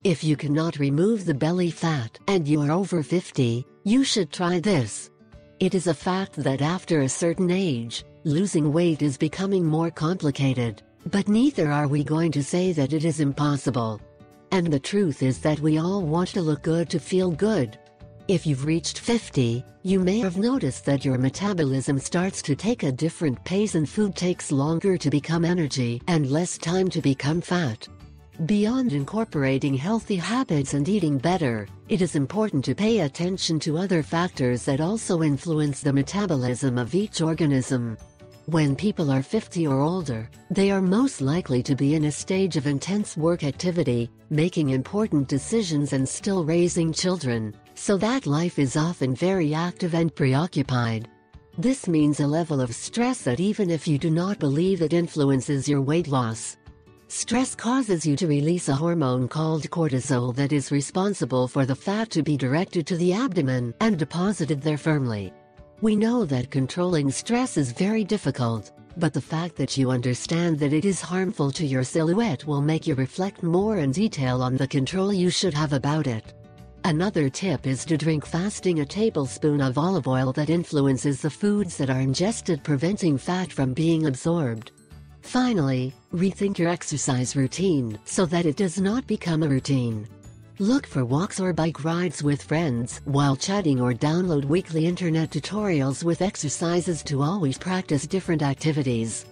If you cannot remove the belly fat and you are over 50, you should try this. It is a fact that after a certain age, losing weight is becoming more complicated, but neither are we going to say that it is impossible. And the truth is that we all want to look good to feel good. If you've reached 50, you may have noticed that your metabolism starts to take a different pace and food takes longer to become energy and less time to become fat. Beyond incorporating healthy habits and eating better, it is important to pay attention to other factors that also influence the metabolism of each organism. When people are 50 or older, they are most likely to be in a stage of intense work activity, making important decisions and still raising children, so that life is often very active and preoccupied. This means a level of stress that even if you do not believe it influences your weight loss. Stress causes you to release a hormone called cortisol that is responsible for the fat to be directed to the abdomen and deposited there firmly. We know that controlling stress is very difficult, but the fact that you understand that it is harmful to your silhouette will make you reflect more in detail on the control you should have about it. Another tip is to drink fasting a tablespoon of olive oil that influences the foods that are ingested, preventing fat from being absorbed. Finally, rethink your exercise routine so that it does not become a routine. Look for walks or bike rides with friends while chatting, or download weekly internet tutorials with exercises to always practice different activities.